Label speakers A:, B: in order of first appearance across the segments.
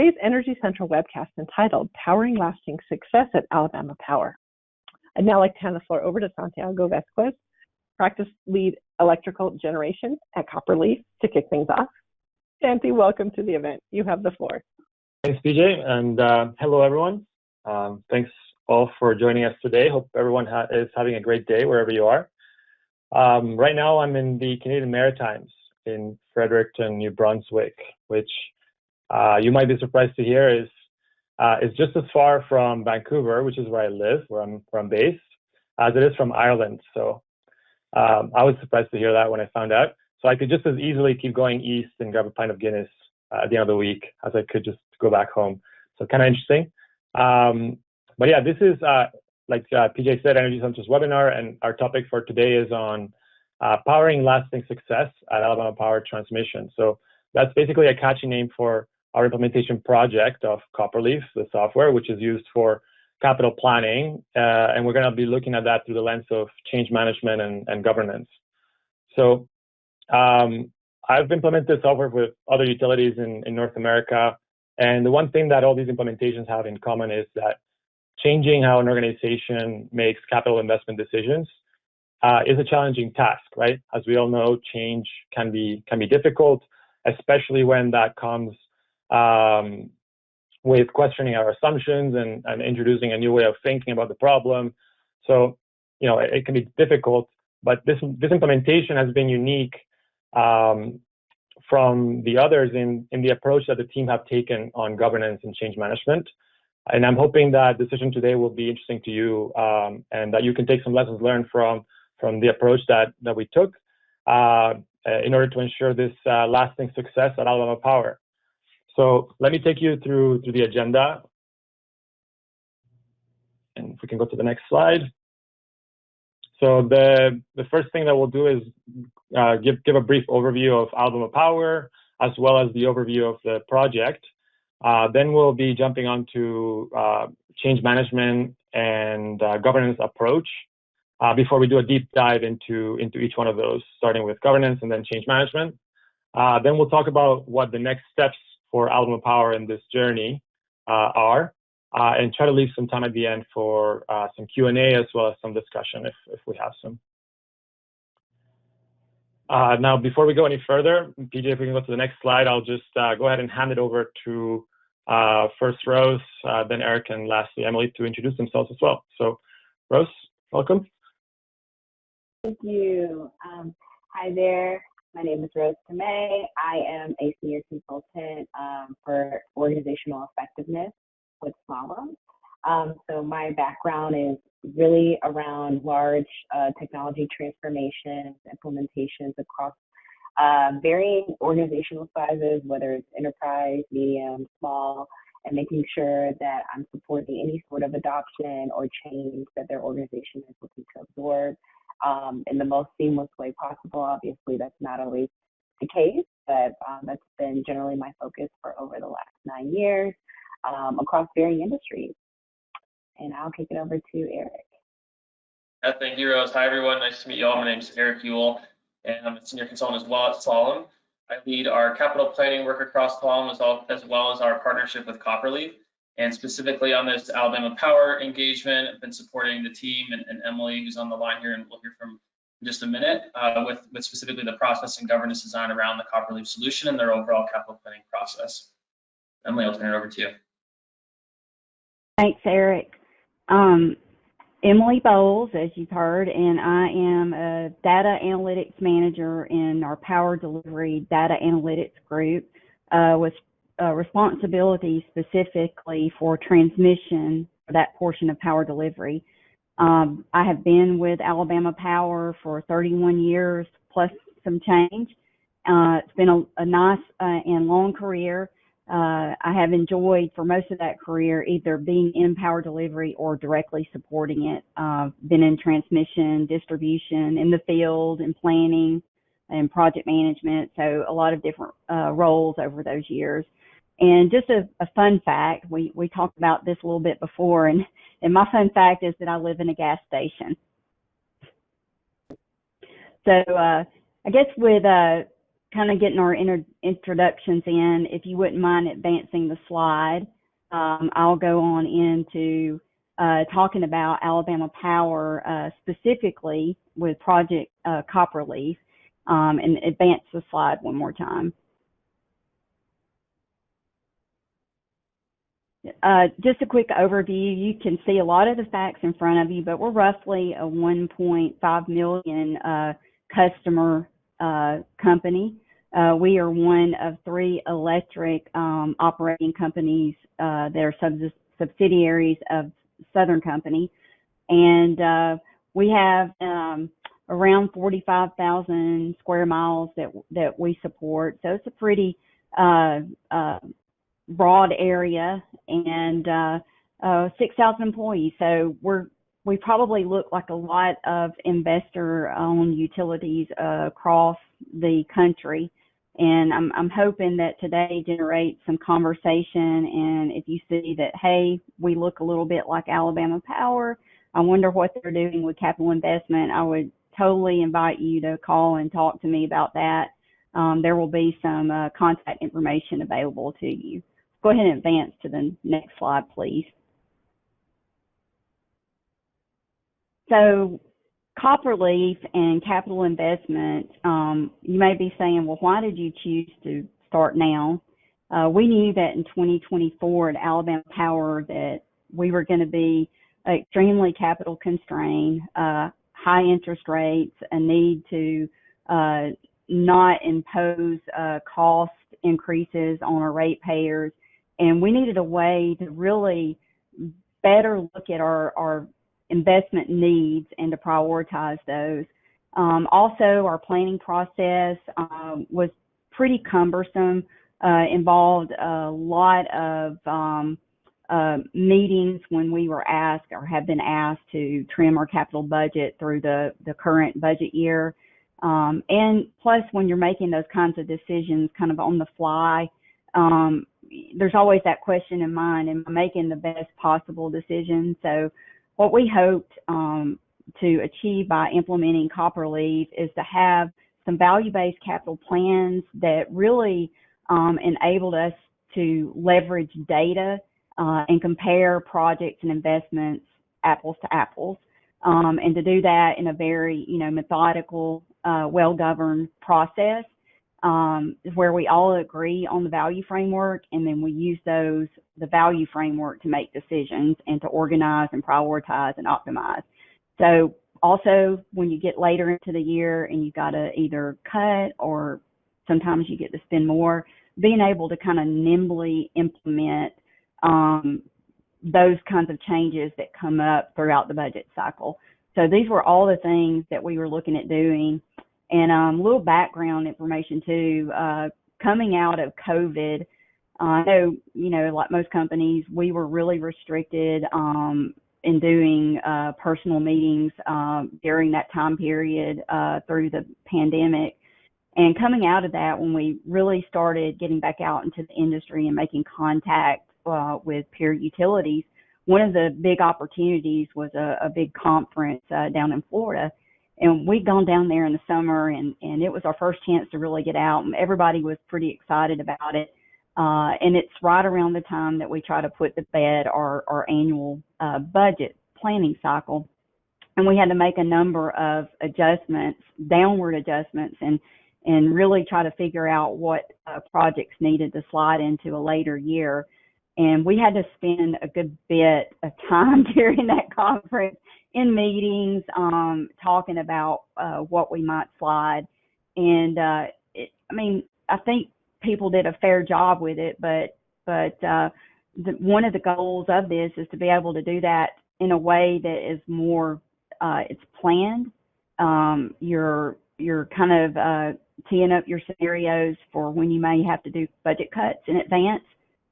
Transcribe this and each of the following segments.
A: today's Energy Central webcast entitled Powering Lasting Success at Alabama Power. I'd now like to hand the floor over to Santiago Vasquez, Practice Lead Electrical Generation at Copperleaf, to kick things off. Santi, welcome to the event. You have the floor.
B: Thanks, PJ, and hello, everyone. Thanks all for joining us today. Hope everyone is having a great day wherever you are. Right now, I'm in the Canadian Maritimes in Fredericton, New Brunswick, which you might be surprised to hear is just as far from Vancouver, which is where I live, where I'm based, as it is from Ireland. So I was surprised to hear that when I found out. So I could just as easily keep going east and grab a pint of Guinness at the end of the week as I could just go back home. So kind of interesting. But yeah, this is, like PJ said, Energy Central's webinar, and our topic for today is on powering lasting success at Alabama Power Transmission. So that's basically a catchy name for our implementation project of Copperleaf, the software, which is used for capital planning. And we're going to be looking at that through the lens of change management and governance. So I've implemented this software with other utilities in North America. And the one thing that all these implementations have in common is that changing how an organization makes capital investment decisions is a challenging task, right? As we all know, change can be difficult, especially when that comes with questioning our assumptions and introducing a new way of thinking about the problem. So, you know, it can be difficult, but this implementation has been unique from the others in the approach that the team have taken on governance and change management. And I'm hoping that the decision today will be interesting to you and that you can take some lessons learned from the approach that we took in order to ensure this lasting success at Alabama Power. So let me take you through the agenda. And if we can go to the next slide. So the first thing that we'll do is give a brief overview of Alabama Power, as well as the overview of the project. Then we'll be jumping on to change management and governance approach before we do a deep dive into each one of those, starting with governance and then change management. Then we'll talk about what the next steps for Alabama Power in this journey are, and try to leave some time at the end for some Q&A as well as some discussion if we have some. Now, before we go any further, PJ, if we can go to the next slide, I'll just go ahead and hand it over to first Rose, then Eric, and lastly Emily to introduce themselves as well. So, Rose, welcome.
C: Thank you. Hi there. My name is Rose Teame. I am a senior consultant for organizational effectiveness with Slalom. So my background is really around large technology transformations, implementations across varying organizational sizes, whether it's enterprise, medium, small, and making sure that I'm supporting any sort of adoption or change that their organization is looking to absorb in the most seamless way possible. Obviously, that's not always the case, but that's been generally my focus for over the last 9 years across varying industries. And I'll kick it over to Eric.
D: Thank you, Rose. Hi, everyone. Nice to meet you all. My name is Eric Ewell, and I'm a senior consultant as well at Slalom. I lead our capital planning work across Slalom as well as our partnership with Copperleaf. And specifically on this Alabama Power engagement, I've been supporting the team and Emily, who's on the line here, and we'll hear from in just a minute, with specifically the process and governance design around the Copperleaf solution and their overall capital planning process. Emily, I'll turn it over to you.
E: Thanks, Eric. Emily Boles, as you've heard, and I am a data analytics manager in our power delivery data analytics group with responsibility specifically for transmission for that portion of power delivery. I have been with Alabama Power for 31 years plus some change. It's been a nice and long career. I have enjoyed for most of that career either being in power delivery or directly supporting it. Been in transmission, distribution, in the field, and planning and project management, so a lot of different roles over those years. And just a fun fact, we talked about this a little bit before, and my fun fact is that I live in a gas station. So I guess with kind of getting our introductions in, if you wouldn't mind advancing the slide, I'll go on into talking about Alabama Power specifically with Project Copperleaf, and advance the slide one more time. Just a quick overview. You can see a lot of the facts in front of you, but we're roughly a 1.5 million customer company. We are one of 3 electric operating companies that are subsidiaries of Southern Company, and we have around 45,000 square miles that we support. So it's a pretty broad area, and 6,000 employees. So we probably look like a lot of investor-owned utilities across the country. And I'm hoping that today generates some conversation. And if you see that, hey, we look a little bit like Alabama Power, I wonder what they're doing with capital investment, I would totally invite you to call and talk to me about that. There will be some contact information available to you. Go ahead and advance to the next slide, please. So Copperleaf and capital investment, you may be saying, well, why did you choose to start now? We knew that in 2024 at Alabama Power that we were going to be extremely capital constrained, high interest rates, a need to not impose cost increases on our ratepayers, and we needed a way to really better look at our investment needs and to prioritize those. Also, our planning process was pretty cumbersome, involved a lot of meetings when we were asked or have been asked to trim our capital budget through the current budget year. And plus, when you're making those kinds of decisions kind of on the fly, there's always that question in mind, am I making the best possible decision? So what we hoped to achieve by implementing Copperleaf is to have some value-based capital plans that really enabled us to leverage data and compare projects and investments apples to apples, and to do that in a very methodical, well-governed process, where we all agree on the value framework, and then we use the value framework to make decisions and to organize and prioritize and optimize. So also, when you get later into the year and you've got to either cut or sometimes you get to spend more, being able to kind of nimbly implement those kinds of changes that come up throughout the budget cycle. So these were all the things that we were looking at doing. And a little background information too, coming out of COVID, I know, like most companies, we were really restricted in doing personal meetings during that time period through the pandemic. And coming out of that, when we really started getting back out into the industry and making contact with peer utilities, one of the big opportunities was a big conference down in Florida. And we'd gone down there in the summer, and it was our first chance to really get out, and everybody was pretty excited about it. And it's right around the time that we try to put to bed our annual budget planning cycle. And we had to make a number of adjustments, downward adjustments, and really try to figure out what projects needed to slide into a later year. And we had to spend a good bit of time during that conference in meetings, talking about what we might slide. And I think people did a fair job with it, but one of the goals of this is to be able to do that in a way that is more, it's planned. You're kind of teeing up your scenarios for when you may have to do budget cuts in advance.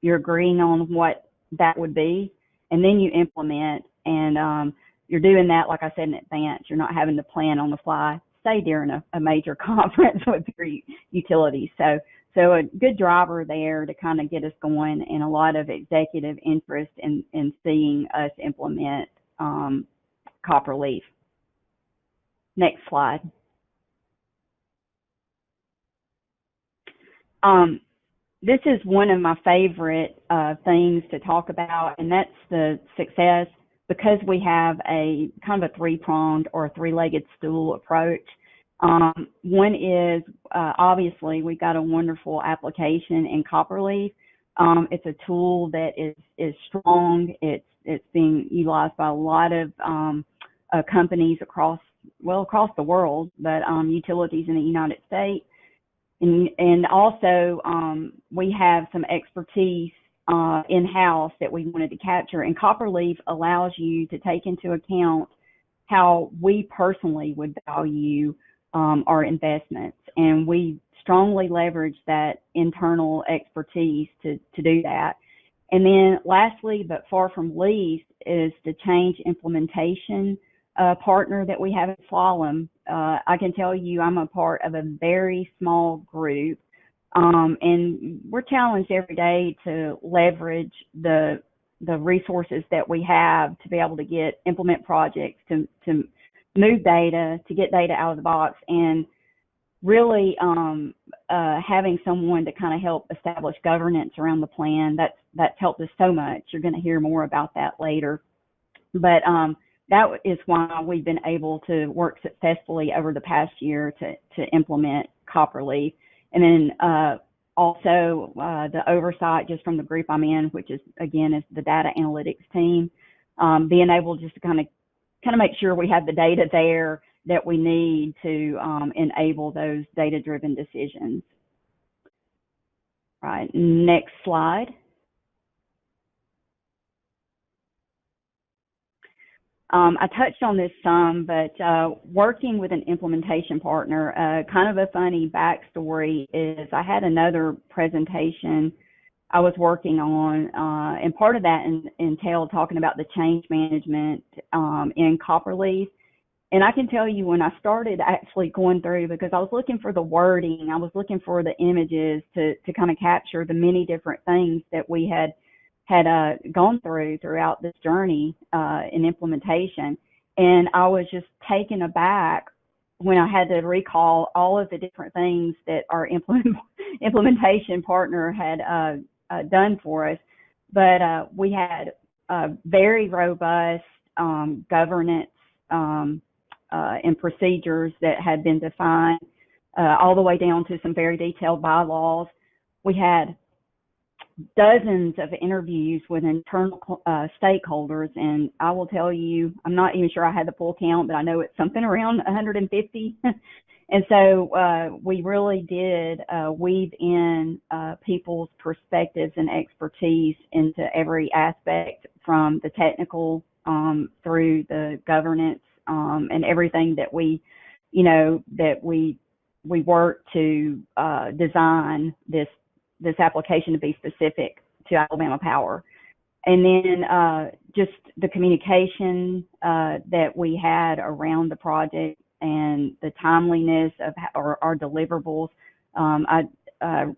E: You're agreeing on what that would be, and then you implement, and you're doing that, like I said, in advance. You're not having to plan on the fly, say during a major conference with your utilities. So a good driver there to kind of get us going, and a lot of executive interest in seeing us implement Copperleaf. Next slide. This is one of my favorite things to talk about, and that's the success because we have a kind of a three-pronged or three-legged stool approach. One is obviously we've got a wonderful application in Copperleaf. It's a tool that is strong. It's being utilized by a lot of companies across the world, but utilities in the United States. And also, we have some expertise in-house that we wanted to capture. And Copperleaf allows you to take into account how we personally would value our investments. And we strongly leverage that internal expertise to do that. And then lastly, but far from least, is the change implementation partner that we have in Slalom. I can tell you I'm a part of a very small group, and we're challenged every day to leverage the resources that we have to be able to implement projects, to move data, to get data out of the box, and really having someone to kind of help establish governance around the plan. That's helped us so much. You're going to hear more about that later. But that is why we've been able to work successfully over the past year to implement Copperleaf. And then also the oversight just from the group I'm in, which is the data analytics team, being able just to kind of make sure we have the data there that we need to enable those data-driven decisions. All right, next slide. I touched on this some, but working with an implementation partner, kind of a funny backstory is I had another presentation I was working on, and part of that entailed talking about the change management in Copperleaf. And I can tell you when I started actually going through, because I was looking for the wording, I was looking for the images to kind of capture the many different things that we had gone throughout this journey in implementation. And I was just taken aback when I had to recall all of the different things that our implementation partner had done for us. But we had very robust governance and procedures that had been defined all the way down to some very detailed bylaws. We had dozens of interviews with internal stakeholders, and I will tell you, I'm not even sure I had the full count, but I know it's something around 150. And so we really did weave in people's perspectives and expertise into every aspect, from the technical through the governance and everything that we work to design this application to be specific to Alabama Power. And then just the communication that we had around the project and the timeliness of our deliverables.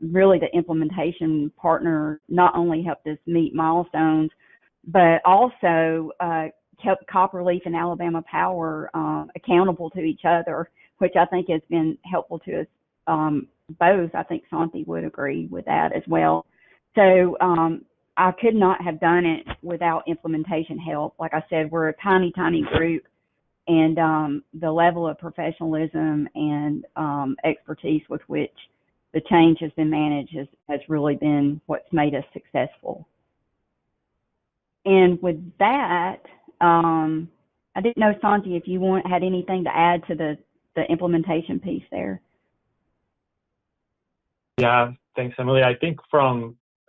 E: Really, the implementation partner not only helped us meet milestones, but also kept Copperleaf and Alabama Power accountable to each other, which I think has been helpful to us both. I think Santi would agree with that as well. So I could not have done it without implementation help. Like I said, we're a tiny, tiny group, and the level of professionalism and expertise with which the change has been managed has really been what's made us successful. And with that, I didn't know, Santi, if you had anything to add to the implementation piece there.
B: Yeah, thanks, Emily. I think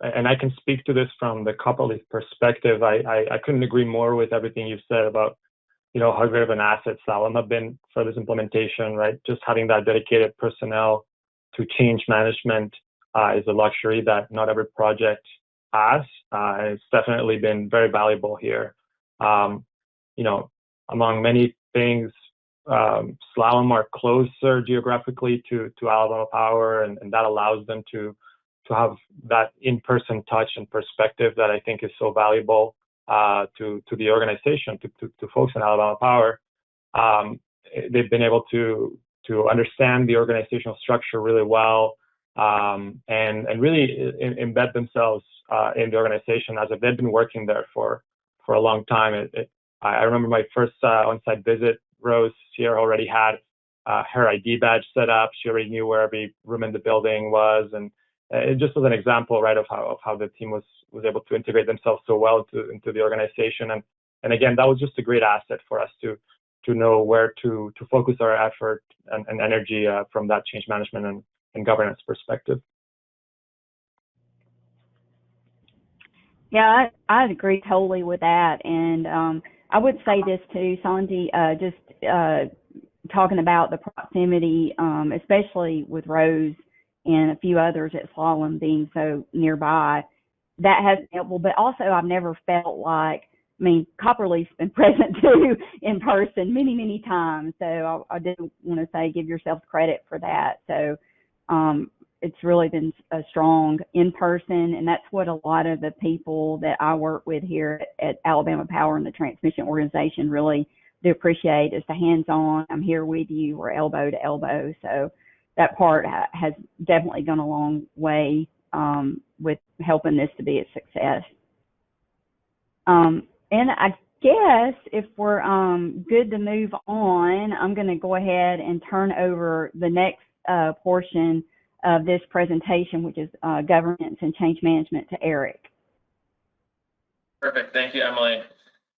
B: and I can speak to this from the Copperleaf perspective, I couldn't agree more with everything you've said about, how great of an asset Slalom have been for this implementation, right? Just having that dedicated personnel to change management is a luxury that not every project has. It's definitely been very valuable here. Among many things, Slalom are closer geographically to Alabama Power, and that allows them to have that in-person touch and perspective that I think is so valuable to the organization, to folks in Alabama Power. They've been able to understand the organizational structure really well, and really embed themselves in the organization as if they've been working there for a long time. I remember my first on-site visit. Rose here already had her ID badge set up. She already knew where every room in the building was, and it just was an example, right, of how the team was able to integrate themselves so well into the organization. And again, that was just a great asset for us to know where to focus our effort and energy from that change management and governance perspective.
E: Yeah, I agree totally with that. And I would say this too, Sandy, just talking about the proximity, especially with Rose and a few others at Slalom being so nearby, that has been helpful. But also, I've never felt like, I mean, Copperleaf's been present too in person many, many times. So I do want to say give yourselves credit for that. So it's really been a strong in person, and that's what a lot of the people that I work with here at Alabama Power and the transmission organization really do appreciate, is the hands-on, I'm here with you, we're elbow to elbow. So that part has definitely gone a long way with helping this to be a success. And I guess if we're good to move on, I'm going to go ahead and turn over the next portion of this presentation, which is governance and change management, to Eric.
D: Perfect, thank you, Emily.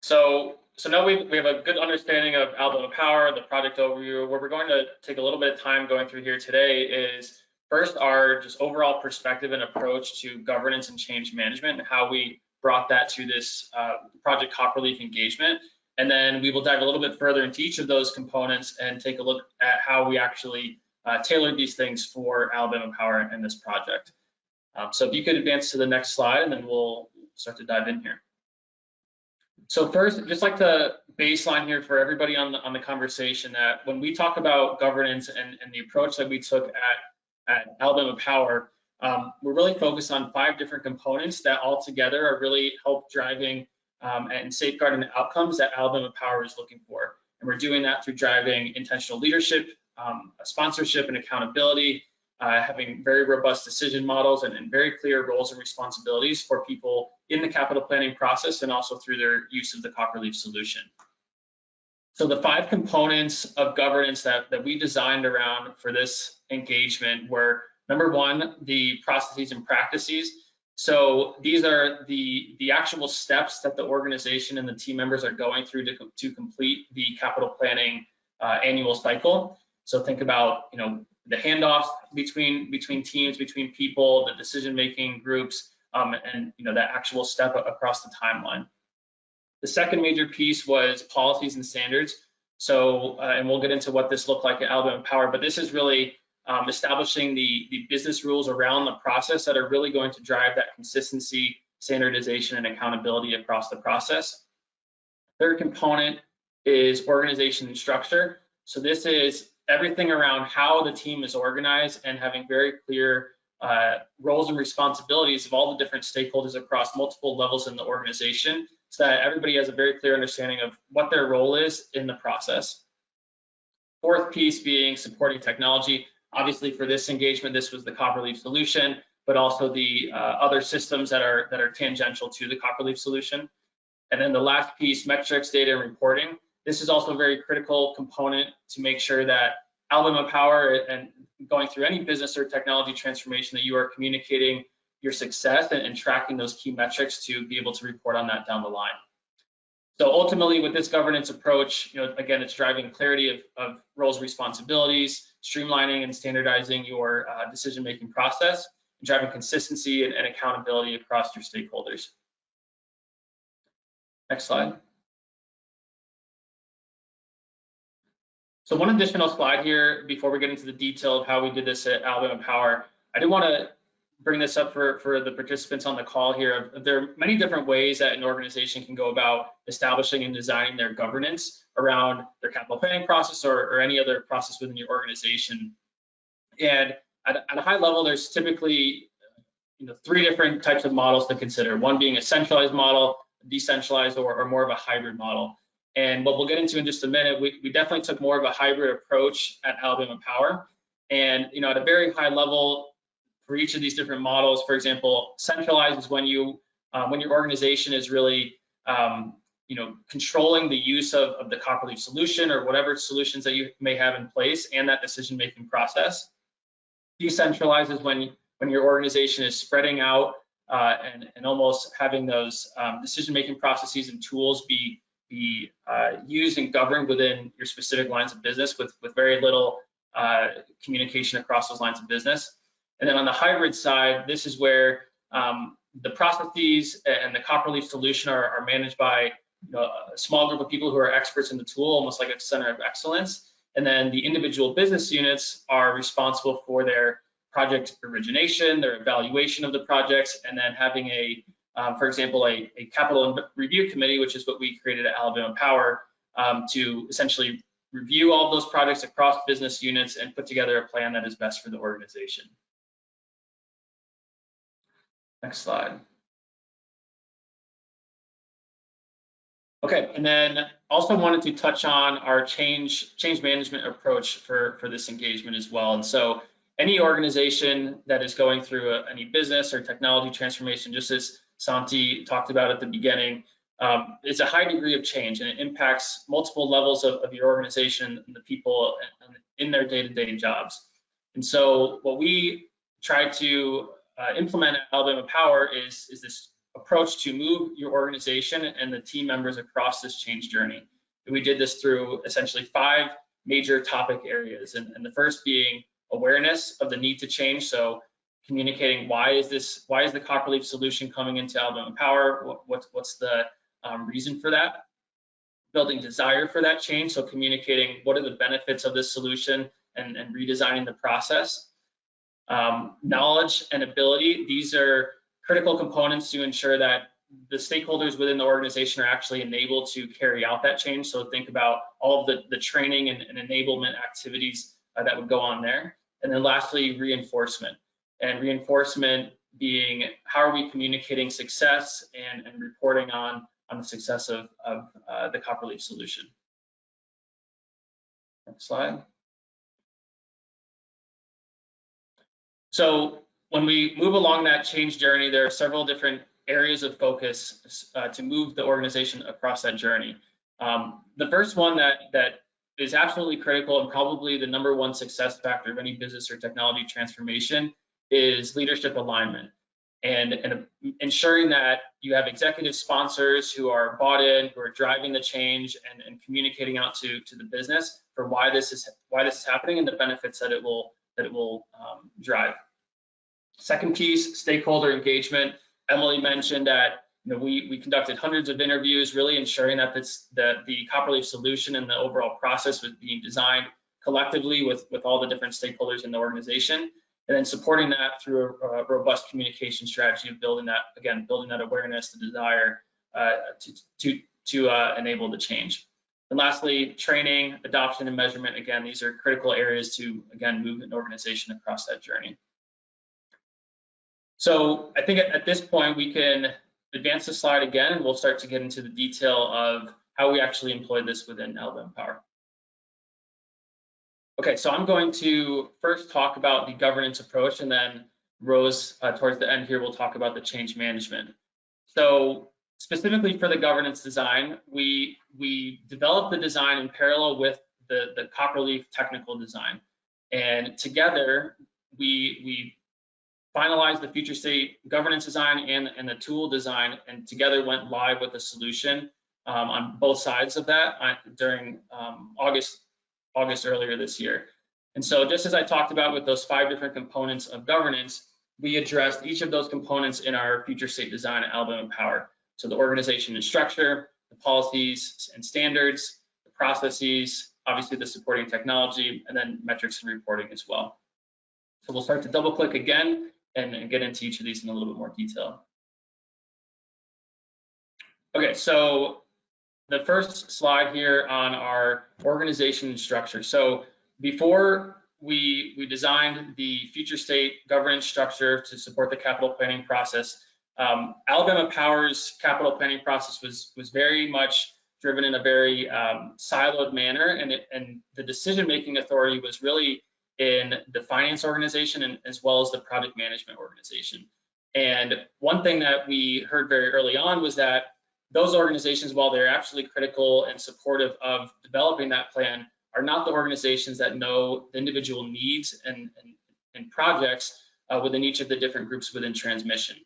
D: So now we have a good understanding of Alabama Power, the project overview. What we're going to take a little bit of time going through here today is first our just overall perspective and approach to governance and change management, and how we brought that to this Project Copperleaf engagement. And then we will dive a little bit further into each of those components and take a look at how we actually tailored these things for Alabama Power and this project. So if you could advance to the next slide, and then we'll start to dive in here. So first, I'd just like to baseline here for everybody on the conversation that when we talk about governance and the approach that we took at Alabama Power, we're really focused on 5 different components that all together are really help driving and safeguarding the outcomes that Alabama Power is looking for. And we're doing that through driving intentional leadership, sponsorship and accountability, having very robust decision models and very clear roles and responsibilities for people in the capital planning process, and also through their use of the Copperleaf solution. So the 5 components of governance that we designed around for this engagement were, number 1, the processes and practices. So these are the actual steps that the organization and the team members are going through to complete the capital planning annual cycle. So think about, you know, the handoffs between teams, between people, the decision-making groups, and you know, that actual step across the timeline. The second major piece was policies and standards. So, and we'll get into what this looked like at Alabama Power, but this is really establishing the business rules around the process that are really going to drive that consistency, standardization, and accountability across the process. Third component is organization and structure. So this is everything around how the team is organized and having very clear roles and responsibilities of all the different stakeholders across multiple levels in the organization, so that everybody has a very clear understanding of what their role is in the process. Fourth piece being supporting technology. Obviously for this engagement, this was the Copperleaf solution, but also the other systems that are tangential to the Copperleaf solution. And then the last piece, metrics, data, and reporting. This is also a very critical component to make sure that Alabama Power, and going through any business or technology transformation, that you are communicating your success and tracking those key metrics to be able to report on that down the line. So ultimately, with this governance approach, you know, again, it's driving clarity of roles and responsibilities, streamlining and standardizing your decision-making process, and driving consistency and accountability across your stakeholders. Next slide. So one additional slide here before we get into the detail of how we did this at Alabama Power. I do want to bring this up for the participants on the call here. There are many different ways that an organization can go about establishing and designing their governance around their capital planning process or any other process within your organization. And at a high level, there's typically 3 different types of models to consider. One being a centralized model, decentralized, or more of a hybrid model. And what we'll get into in just a minute, we definitely took more of a hybrid approach at Alabama Power. And at a very high level, for each of these different models. For example, centralized is when your organization is really controlling the use of the Copperleaf solution or whatever solutions that you may have in place and that decision-making process. Decentralized is when your organization is spreading out and almost having those decision-making processes and tools be used and governed within your specific lines of business with very little communication across those lines of business. And then on the hybrid side, this is where the processes and the Copperleaf solution are managed by a small group of people who are experts in the tool, almost like a center of excellence. And then the individual business units are responsible for their project origination, their evaluation of the projects, and then having for example, a capital review committee, which is what we created at Alabama Power, to essentially review all of those projects across business units and put together a plan that is best for the organization. Next slide. Okay, and then also wanted to touch on our change management approach for this engagement as well. And so any organization that is going through any business or technology transformation, just as Santi talked about at the beginning, it's a high degree of change, and it impacts multiple levels of your organization and the people in their day-to-day jobs. And so what we try to implement at Alabama Power is this approach to move your organization and the team members across this change journey. And we did this through essentially 5 major topic areas, and the first being awareness of the need to change. So communicating why is the Copperleaf solution coming into Alabama Power? What's the reason for that? Building desire for that change. So communicating what are the benefits of this solution and redesigning the process. Knowledge and ability. These are critical components to ensure that the stakeholders within the organization are actually enabled to carry out that change. So think about all of the training and enablement activities that would go on there. And then lastly, reinforcement. And reinforcement being how are we communicating success and reporting on the success of the Copperleaf solution. Next slide. So when we move along that change journey, there are several different areas of focus to move the organization across that journey. The first one that is absolutely critical and probably the #1 success factor of any business or technology transformation is leadership alignment and ensuring that you have executive sponsors who are bought in, who are driving the change and communicating out to the business for why this is happening and the benefits that it will drive. Second piece, stakeholder engagement. Emily mentioned that we conducted hundreds of interviews, really ensuring that the Copperleaf solution and the overall process was being designed collectively with all the different stakeholders in the organization, and then supporting that through a robust communication strategy of building that awareness, the desire to enable the change. And lastly, training, adoption, and measurement. Again, these are critical areas to, again, move an organization across that journey. So I think at this point, we can advance the slide again, and we'll start to get into the detail of how we actually employed this within Alabama Power. Okay, so I'm going to first talk about the governance approach, and then Rose, towards the end here, will talk about the change management. So specifically for the governance design, we developed the design in parallel with the Copperleaf technical design. And together, we finalized the future state governance design and the tool design, and together went live with a solution on both sides of that during August earlier this year. And so just as I talked about with those 5 different components of governance, we addressed each of those components in our future state design at Alabama Power. So the organization and structure, the policies and standards, the processes, obviously the supporting technology, and then metrics and reporting as well. So we'll start to double click again and get into each of these in a little bit more detail. Okay, so the first slide here on our organization and structure. So before we designed the future state governance structure to support the capital planning process, Alabama Power's capital planning process was very much driven in a very siloed manner, and the decision-making authority was really in the finance organization and as well as the project management organization. And one thing that we heard very early on was that those organizations, while they're absolutely critical and supportive of developing that plan, are not the organizations that know the individual needs and projects within each of the different groups within transmission.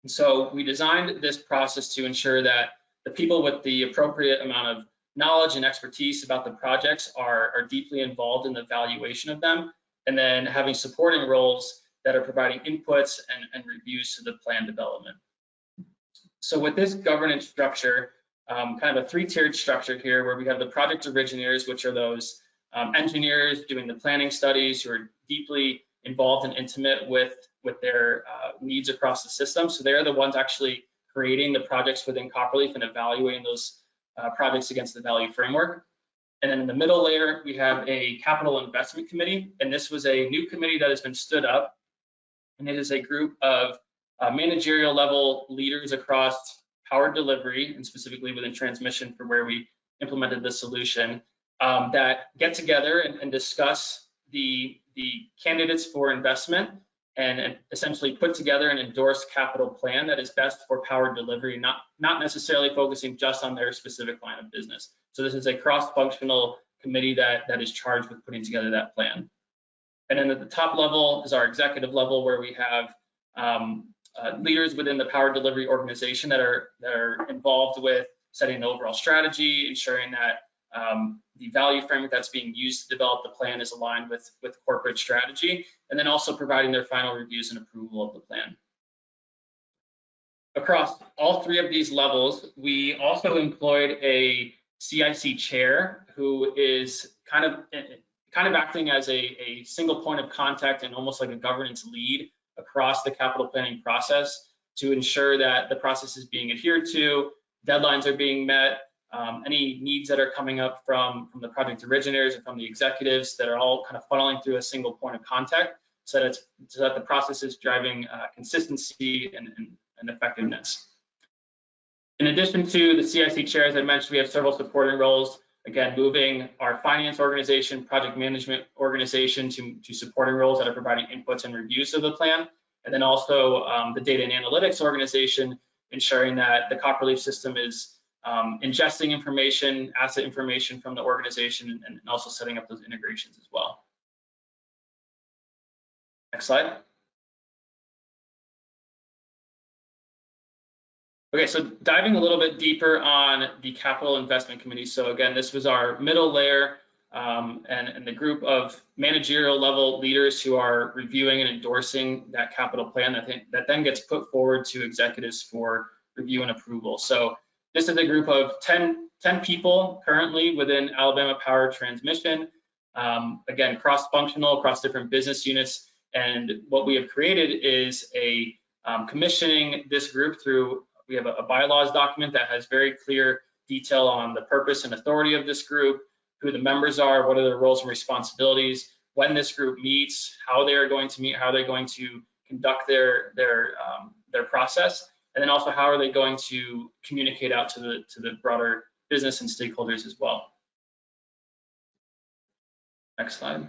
D: And so we designed this process to ensure that the people with the appropriate amount of knowledge and expertise about the projects are deeply involved in the evaluation of them, and then having supporting roles that are providing inputs and reviews to the plan development. So with this governance structure, kind of a three-tiered structure here, where we have the project originators, which are those engineers doing the planning studies who are deeply involved and intimate with their needs across the system. So they're the ones actually creating the projects within Copperleaf and evaluating those projects against the value framework. And then in the middle layer, we have a capital investment committee, and this was a new committee that has been stood up, and it is a group of managerial level leaders across power delivery, and specifically within transmission for where we implemented the solution, that get together and discuss the candidates for investment and essentially put together an endorsed capital plan that is best for power delivery, not necessarily focusing just on their specific line of business. So this is a cross-functional committee that is charged with putting together that plan. And then at the top level is our executive level, where we have leaders within the power delivery organization that are involved with setting the overall strategy, ensuring that the value framework that's being used to develop the plan is aligned with corporate strategy, and then also providing their final reviews and approval of the plan. Across all three of these levels, we also employed a CIC chair who is kind of acting as a single point of contact and almost like a governance lead across the capital planning process to ensure that the process is being adhered to, deadlines are being met, any needs that are coming up from the project originators and from the executives that are all kind of funneling through a single point of contact, so that the process is driving consistency and effectiveness. In addition to the CIC chair, as I mentioned, we have several supporting roles. Again, moving our finance organization, project management organization to supporting roles that are providing inputs and reviews of the plan. And then also the data and analytics organization, ensuring that the Copperleaf system is ingesting information, asset information from the organization, and also setting up those integrations as well. Next slide. Okay, so diving a little bit deeper on the capital investment committee. So again, this was our middle layer and the group of managerial level leaders who are reviewing and endorsing that capital plan that then gets put forward to executives for review and approval. So this is a group of 10 people currently within Alabama Power Transmission, again, cross-functional across different business units. And what we have created is a commissioning this group through. We have a bylaws document that has very clear detail on the purpose and authority of this group, who the members are, what are their roles and responsibilities, when this group meets, how they are going to meet, how they're going to conduct their process, and then also how are they going to communicate out to the broader business and stakeholders as well. Next slide.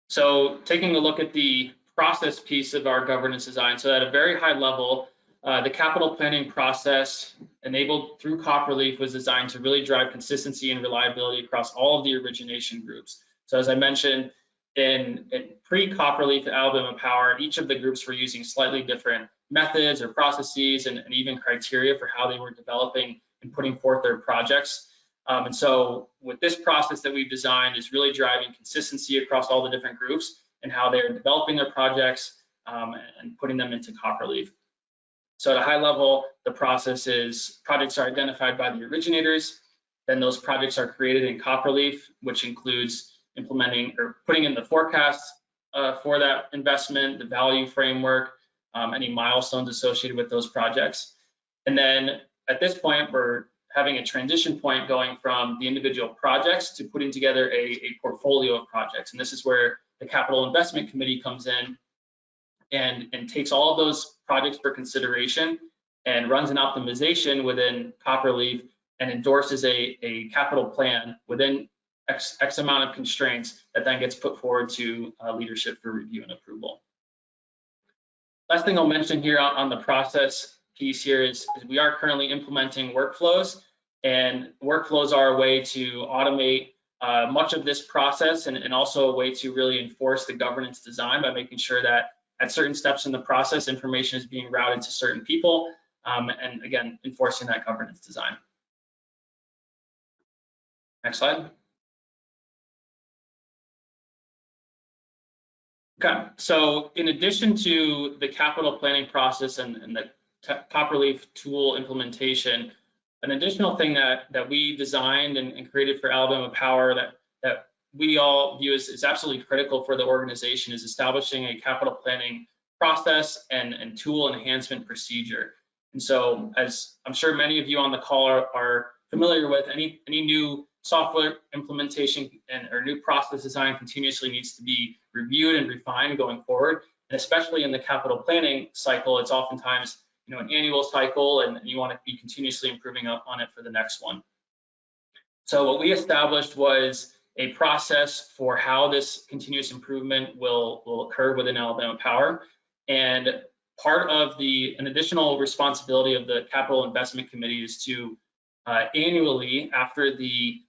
D: So taking a look at the process piece of our governance design. So at a very high level, the capital planning process enabled through Copperleaf was designed to really drive consistency and reliability across all of the origination groups. So as I mentioned, in pre-Copperleaf Alabama Power, each of the groups were using slightly different methods or processes and even criteria for how they were developing and putting forth their projects. And so with this process that we've designed is really driving consistency across all the different groups and how they're developing their projects and putting them into Copperleaf. So at a high level, the process is projects are identified by the originators, then those projects are created in Copperleaf, which includes implementing or putting in the forecasts for that investment, the value framework, any milestones associated with those projects. And then at this point, we're having a transition point going from the individual projects to putting together a portfolio of projects. And this is where the Capital Investment Committee comes in and takes all of those projects for consideration and runs an optimization within Copperleaf and endorses a capital plan within X amount of constraints that then gets put forward to leadership for review and approval. Last thing I'll mention here on the process piece here is we are currently implementing workflows, and workflows are a way to automate much of this process and also a way to really enforce the governance design by making sure that at certain steps in the process, information is being routed to certain people, and again, enforcing that governance design. Next slide. Okay, so in addition to the capital planning process and the Copperleaf tool implementation, an additional thing that we designed and created for Alabama Power that we all view as absolutely critical for the organization is establishing a capital planning process and tool enhancement procedure. And so, as I'm sure many of you on the call are familiar with, any new software implementation or new process design continuously needs to be reviewed and refined going forward. And especially in the capital planning cycle, it's oftentimes an annual cycle, and you want to be continuously improving on it for the next one. So what we established was a process for how this continuous improvement will occur within Alabama Power. And part of an additional responsibility of the Capital Investment Committee is to annually, after the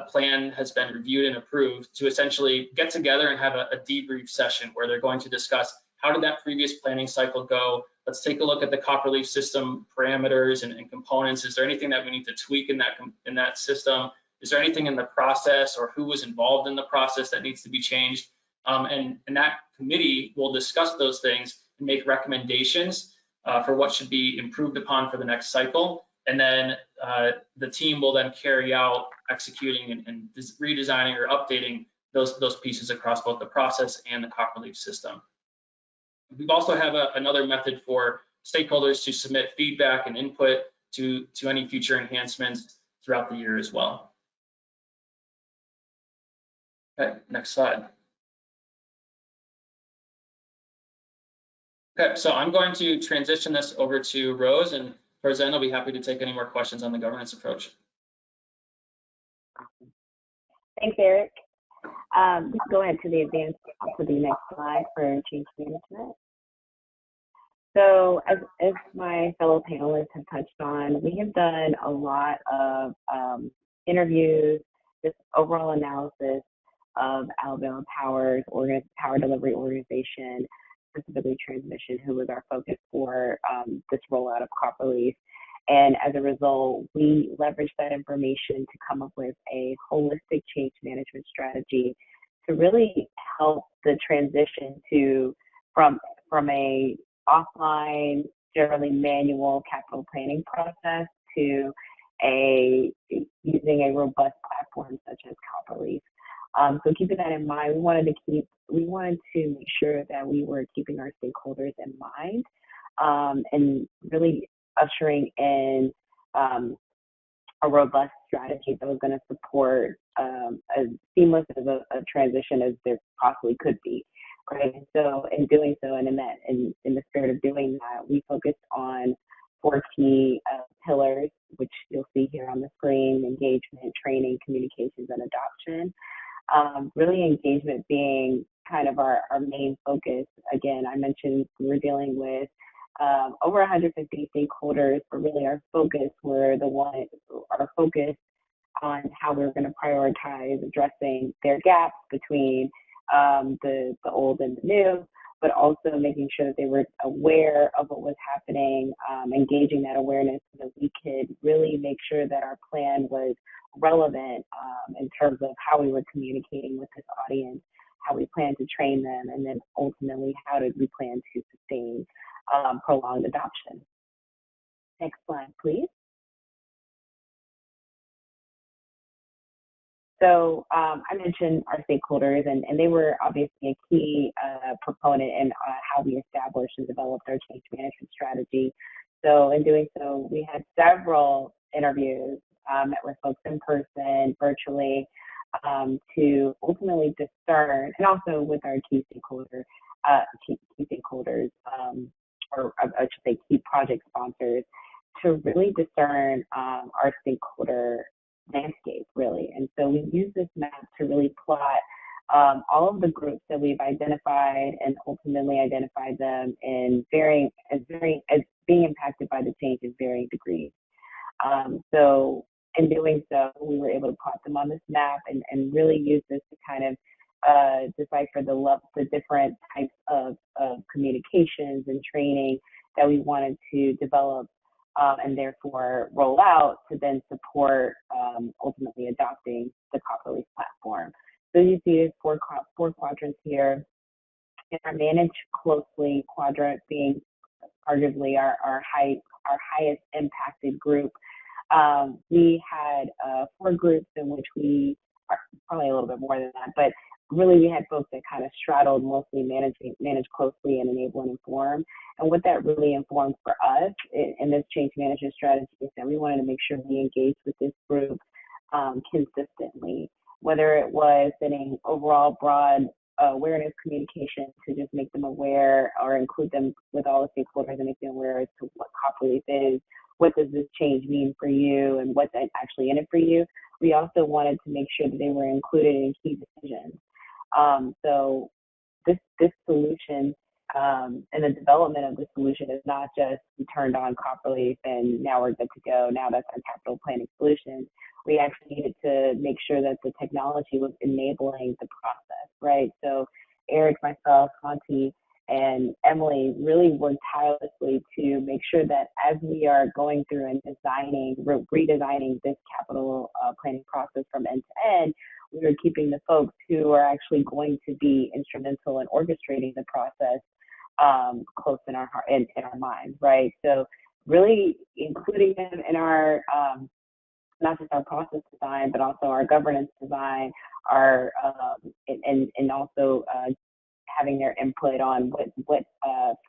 D: plan has been reviewed and approved, to essentially get together and have a debrief session where they're going to discuss how did that previous planning cycle go. Let's take a look at the Copperleaf system parameters and components. Is there anything that we need to tweak in that system? Is there anything in the process or who was involved in the process that needs to be changed? And that committee will discuss those things and make recommendations for what should be improved upon for the next cycle. And then the team will then carry out executing and redesigning or updating those pieces across both the process and the Copperleaf system. We also have another method for stakeholders to submit feedback and input to any future enhancements throughout the year as well. Okay, next slide. Okay, so I'm going to transition this over to Rose, and towards the end, I'll be happy to take any more questions on the governance approach.
C: Thanks, Eric. Let's go ahead to the next slide for change management. So as my fellow panelists have touched on, we have done a lot of interviews, this overall analysis of Alabama Power's power delivery organization, specifically transmission, who was our focus for this rollout of Copperleaf. And as a result, we leveraged that information to come up with a holistic change management strategy to really help the transition from a offline, generally manual capital planning process to using a robust platform such as Copperleaf. So keeping that in mind, we wanted to make sure that we were keeping our stakeholders in mind and really ushering in a robust strategy that was going to support as seamless of a transition as there possibly could be, right? So in doing so, and in the spirit of doing that, we focused on 4 key pillars, which you'll see here on the screen: engagement, training, communications, and adoption. Really engagement being kind of our main focus. Again, I mentioned we were dealing with over 150 stakeholders, but really our focus on how we were going to prioritize addressing their gaps between the old and the new, but also making sure that they were aware of what was happening, engaging that awareness so that we could really make sure that our plan was relevant in terms of how we were communicating with this audience, how we plan to train them, and then ultimately how did we plan to sustain prolonged adoption. Next slide, please. So I mentioned our stakeholders, and they were obviously a key proponent in how we established and developed our change management strategy. So in doing so, we had several interviews, met with folks in person, virtually, to ultimately discern, and also with our key stakeholders, or I should say key project sponsors, to really discern our stakeholder landscape, really. And so we use this map to really plot all of the groups that we've identified and ultimately identified them in as being impacted by the change in varying degrees. So in doing so, we were able to plot them on this map and really use this to kind of decipher the different types of communications and training that we wanted to develop and therefore roll out to then support ultimately adopting the Copperleaf platform. So you see there's four quadrants here. And our manage closely quadrant being arguably our highest impacted group. We had 4 groups in which we are probably a little bit more than that, but really we had folks that kind of straddled mostly manage closely and enable and inform. And what that really informed for us in this change management strategy is that we wanted to make sure we engaged with this group consistently, whether it was setting overall broad awareness communication to just make them aware or include them with all the stakeholders and make them aware as to what Copperleaf is, what does this change mean for you, and what's actually in it for you. We also wanted to make sure that they were included in key decisions. So this solution and the development of the solution is not just we turned on Copperleaf and now we're good to go. Now that's our capital planning solution. We actually needed to make sure that the technology was enabling the process, right? So Eric, myself, Monty, and Emily really worked tirelessly to make sure that as we are going through and redesigning this capital planning process from end to end, we are keeping the folks who are actually going to be instrumental in orchestrating the process close in our heart, in our minds, right? So really including them in our not just our process design, but also our governance design, our and also having their input on what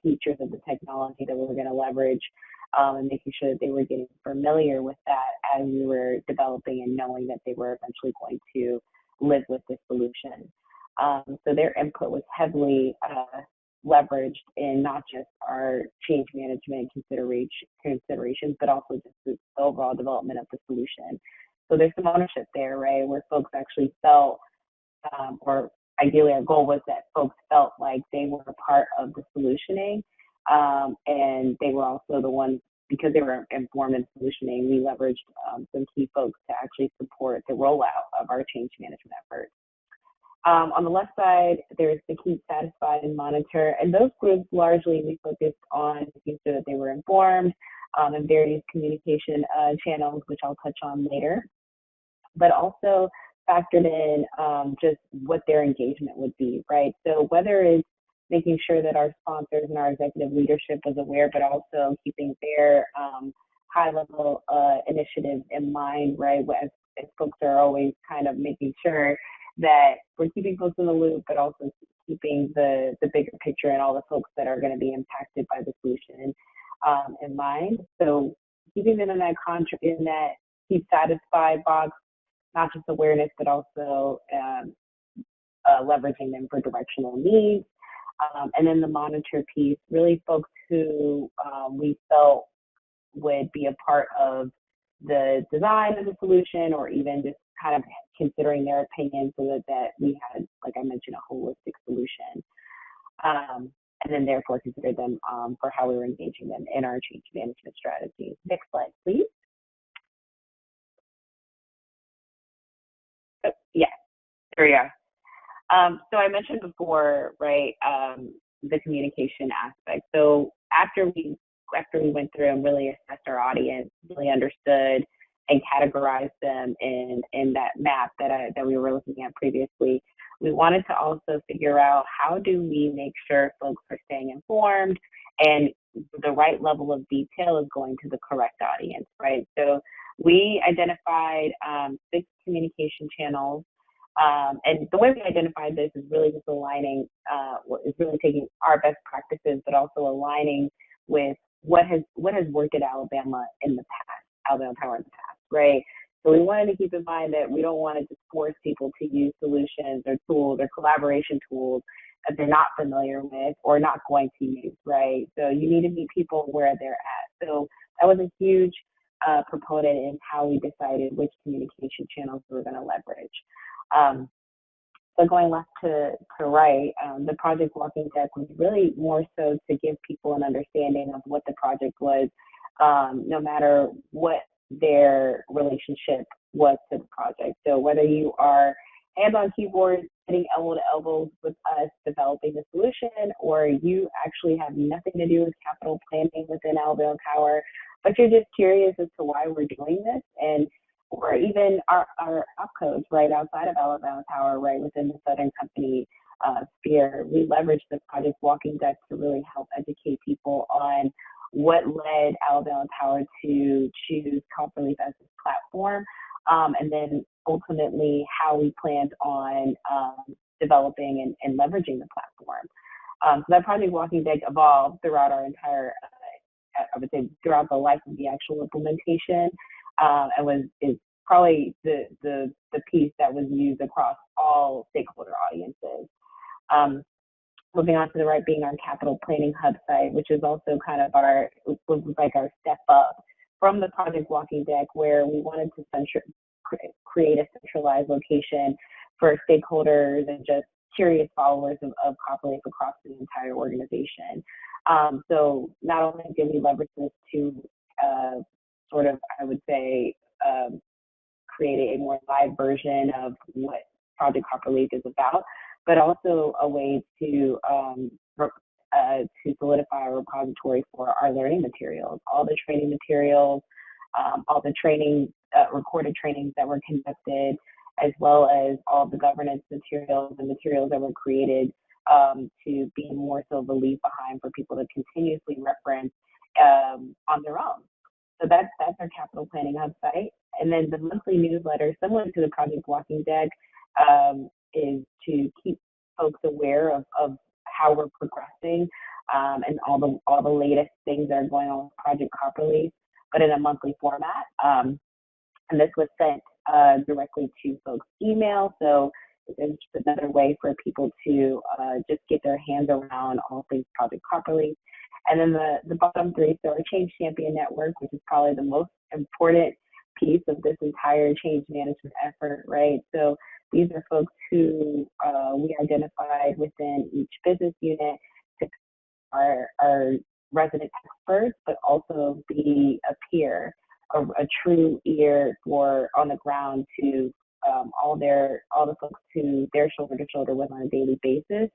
C: features of the technology that we were going to leverage, and making sure that they were getting familiar with that as we were developing and knowing that they were eventually going to live with this solution. So their input was heavily leveraged in not just our change management considerations, but also just the overall development of the solution. So there's some ownership there, right, where folks actually felt, or ideally our goal was that folks felt like they were a part of the solutioning, and they were also the ones, because they were informed in solutioning, we leveraged some key folks to actually support the rollout of our change management efforts. On the left side, there's the keep, satisfied, and monitor. And those groups largely we focused on making sure that they were informed in various communication channels, which I'll touch on later, but also factored in just what their engagement would be, right? So whether it's making sure that our sponsors and our executive leadership was aware, but also keeping their high-level initiatives in mind, right? As folks are always kind of making sure that we're keeping folks in the loop, but also keeping the bigger picture and all the folks that are going to be impacted by the solution in mind. So keeping them in that keep satisfied box, not just awareness, but also leveraging them for directional needs. And then the monitor piece, really folks who we felt would be a part of the design of the solution, or even just kind of considering their opinion, so that we had, like I mentioned, a holistic solution. And then therefore consider them for how we were engaging them in our change management strategy. Next slide, please. Oh, yeah, there we are. So I mentioned before, right, the communication aspect. So after we went through and really assessed our audience, really understood and categorized them in that map that we were looking at previously, we wanted to also figure out how do we make sure folks are staying informed and the right level of detail is going to the correct audience, right? So we identified 6 communication channels. And the way we identified this is really just aligning, is really taking our best practices, but also aligning with what has worked at Alabama in the past, Alabama Power in the past, right? So we wanted to keep in mind that we don't want to just force people to use solutions or tools or collaboration tools that they're not familiar with or not going to use, right? So you need to meet people where they're at. So that was a huge proponent in how we decided which communication channels we were going to leverage. So going left to right, the project walking deck was really more so to give people an understanding of what the project was, no matter what their relationship was to the project. So whether you are hands on keyboard, sitting elbow to elbow with us developing the solution, or you actually have nothing to do with capital planning within Alabama Power, but you're just curious as to why we're doing this, and or even our opcodes right outside of Alabama Power, right within the Southern Company sphere, we leverage the project walking deck to really help educate people on what led Alabama Power to choose Copperleaf as its platform, and then ultimately how we planned on developing and leveraging the platform. So that project walking deck evolved throughout our entire, I would say, throughout the life of the actual implementation, and is probably the piece that was used across all stakeholder audiences. Moving on to the right being our capital planning hub site, which is also kind of our step up from the project walking deck, where we wanted to create a centralized location for stakeholders and just curious followers of Copperleaf across the entire organization. So not only did we leverage this to sort of, I would say, create a more live version of what Project Copperleaf is about, but also a way to solidify a repository for our learning materials, all the training materials, all the training, recorded trainings that were conducted, as well as all the governance materials and materials that were created to be more so of a leave behind for people to continuously reference on their own. So that's our capital planning hub site. And then the monthly newsletter, similar to the project walking deck, is to keep folks aware of how we're progressing and all the latest things that are going on with Project Copperleaf, but in a monthly format. And this was sent directly to folks' email. So it's just another way for people to just get their hands around all things Project Copperleaf. And then the bottom three, so our Change Champion Network, which is probably the most important piece of this entire change management effort, right? So these are folks who we identified within each business unit to are resident experts, but also be a peer, a true ear for on the ground to all the folks who they're shoulder to shoulder with on a daily basis,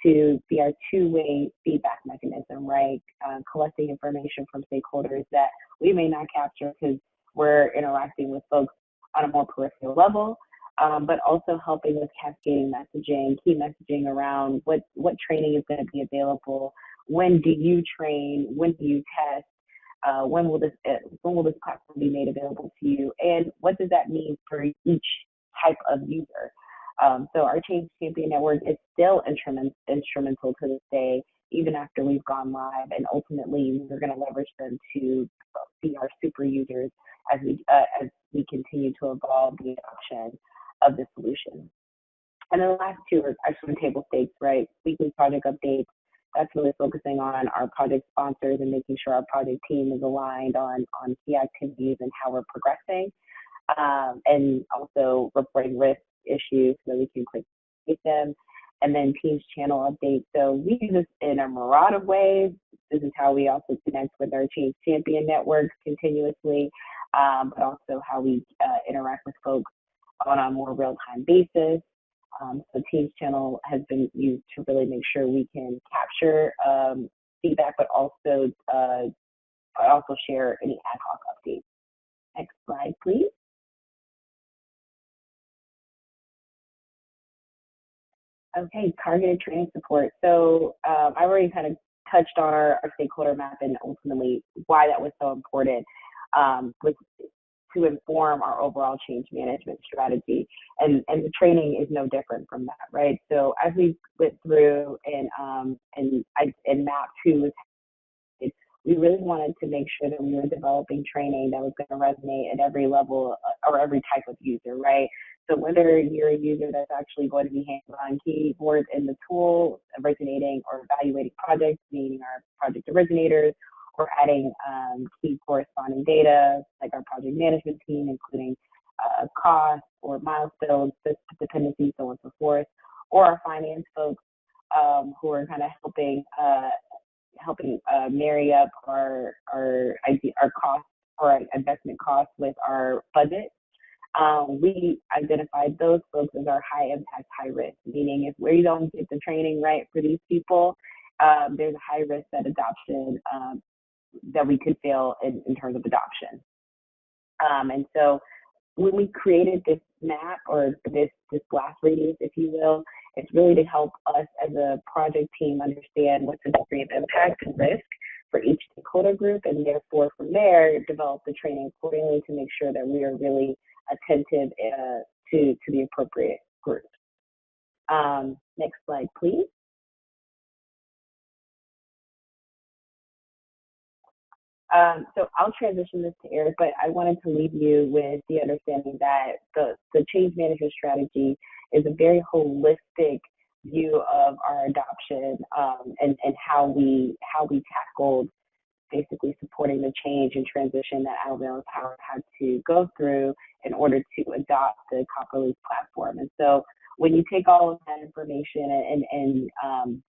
C: to be our two-way feedback mechanism, right? Collecting information from stakeholders that we may not capture because we're interacting with folks on a more peripheral level, but also helping with cascading messaging, key messaging around what training is going to be available, when do you train, when do you test, when will this platform be made available to you, and what does that mean for each type of user? So our Change Champion Network is still instrumental to this day, even after we've gone live, and ultimately we're going to leverage them to be our super users as we continue to evolve the adoption of the solution. And then the last two are actually table stakes, right? Weekly project updates. That's really focusing on our project sponsors and making sure our project team is aligned on key activities and how we're progressing, and also reporting risk issues so that we can quickly take them. And then Teams channel updates. So we do this in a myriad of ways. This is how we also connect with our Change Champion networks continuously, but also how we interact with folks on a more real-time basis. So Teams channel has been used to really make sure we can capture feedback, but also share any ad hoc updates. Next slide, please. Okay, targeted training support. So I already kind of touched on our stakeholder map and ultimately why that was so important, was to inform our overall change management strategy. And the training is no different from that, right? So as we went through and mapped who was, we really wanted to make sure that we were developing training that was going to resonate at every level or every type of user, right? So whether you're a user that's actually going to be hands-on keyboard in the tool, originating or evaluating projects, meaning our project originators, we're adding key corresponding data, like our project management team, including costs or milestones, dependencies, so on and so forth, or our finance folks who are kind of helping marry up our costs or our investment costs with our budget. We identified those folks as our high impact, high risk, meaning if we don't get the training right for these people, there's a high risk that adoption, that we could fail in terms of adoption. And so when we created this map, or this blast radius, if you will, it's really to help us as a project team understand what's the degree of impact and risk for each stakeholder group, and therefore from there develop the training accordingly to make sure that we are really attentive to the appropriate group. Next slide, please. So I'll transition this to Eric, but I wanted to leave you with the understanding that the change management strategy is a very holistic view of our adoption, and how we tackled basically supporting the change and transition that Alabama Power had to go through in order to adopt the Copperleaf platform. And so when you take all of that information and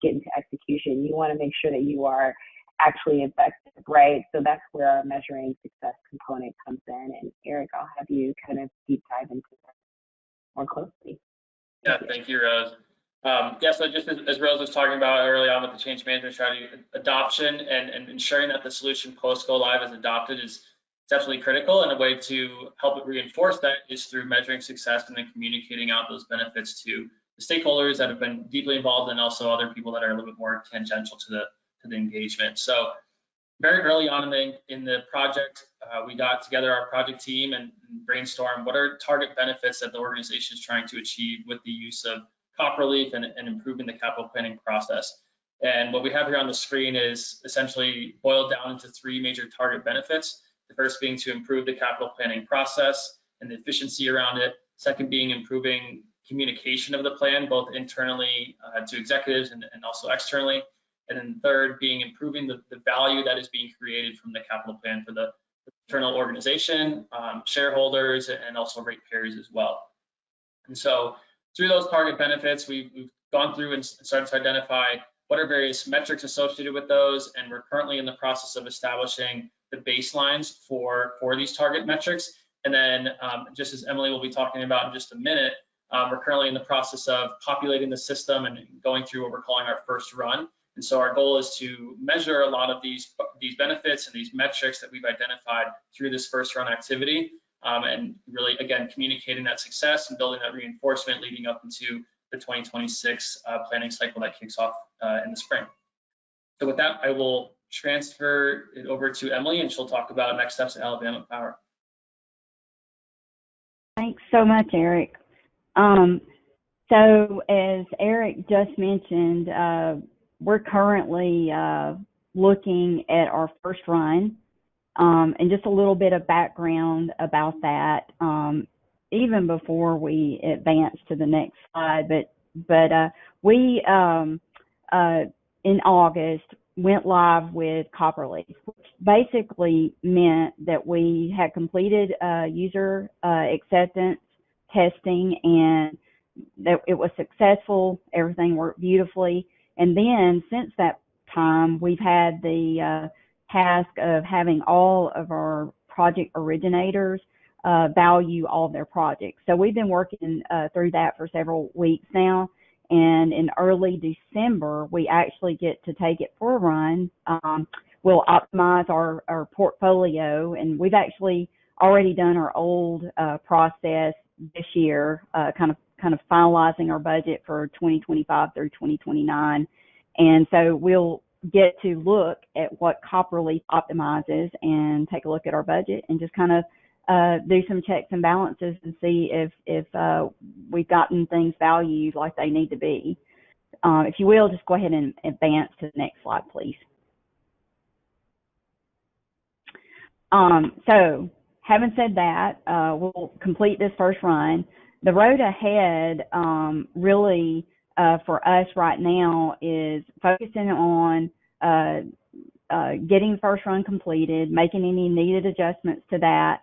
C: get into execution, you want to make sure that you are actually effective, right? So that's where our measuring success component comes in. And Eric, I'll have you kind of deep dive into that more closely.
D: Yeah, thank you, Rose. Yeah, so just as Rose was talking about early on with the change management strategy, adoption and ensuring that the solution post go live is adopted is definitely critical, and a way to help it reinforce that is through measuring success and then communicating out those benefits to the stakeholders that have been deeply involved, and also other people that are a little bit more tangential to the engagement. So very early on in the project, we got together our project team and brainstormed what are target benefits that the organization is trying to achieve with the use of Copperleaf and improving the capital planning process. And what we have here on the screen is essentially boiled down into three major target benefits. The first being to improve the capital planning process and the efficiency around it. Second being improving communication of the plan, both internally to executives and also externally. And then third being improving the value that is being created from the capital plan for the internal organization, shareholders, and also ratepayers as well. And so through those target benefits, we've gone through and started to identify what are various metrics associated with those, and we're currently in the process of establishing the baselines for these target metrics. And then just as Emily will be talking about in just a minute, we're currently in the process of populating the system and going through what we're calling our first run. And so our goal is to measure a lot of these benefits and these metrics that we've identified through this first run activity, and really, again, communicating that success and building that reinforcement leading up into the 2026 planning cycle that kicks off in the spring. So with that, I will transfer it over to Emily, and she'll talk about next steps at Alabama Power.
E: Thanks so much, Eric. So as Eric just mentioned, we're currently looking at our first run, and just a little bit of background about that, even before we advance to the next slide. But we in August went live with Copperleaf, which basically meant that we had completed user acceptance testing, and that it was successful. Everything worked beautifully. And then since that time, we've had the task of having all of our project originators value all of their projects. So we've been working through that for several weeks now. And in early December, we actually get to take it for a run. We'll optimize our portfolio, and we've actually already done our old process this year, kind of finalizing our budget for 2025 through 2029. And so we'll get to look at what Copperleaf optimizes and take a look at our budget and just kind of do some checks and balances and see if we've gotten things valued like they need to be. If you will, just go ahead and advance to the next slide, please. So having said that, we'll complete this first run. The road ahead really for us right now is focusing on getting the first run completed, making any needed adjustments to that.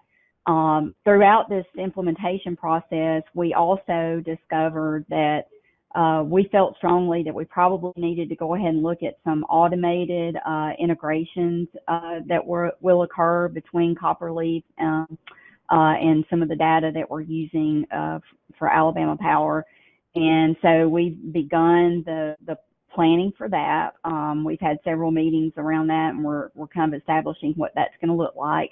E: Throughout this implementation process, we also discovered that we felt strongly that we probably needed to go ahead and look at some automated integrations that will occur between Copperleaf and some of the data that we're using for Alabama Power. And so we've begun the planning for that. We've had several meetings around that, and we're kind of establishing what that's going to look like,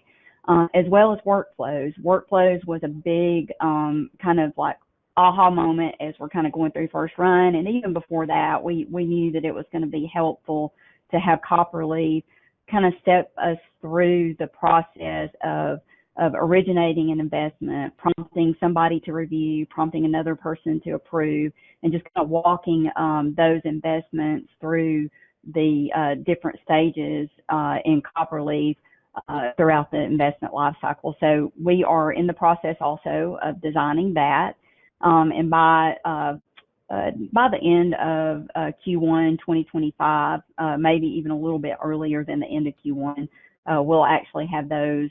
E: as well as workflows. Workflows was a big kind of like aha moment as we're kind of going through first run. And even before that, we knew that it was going to be helpful to have Copperleaf kind of step us through the process of originating an investment, prompting somebody to review, prompting another person to approve, and just kind of walking those investments through the different stages in Copperleaf throughout the investment life cycle. So we are in the process also of designing that, and by the end of Q1 2025, maybe even a little bit earlier than the end of Q1, we'll actually have those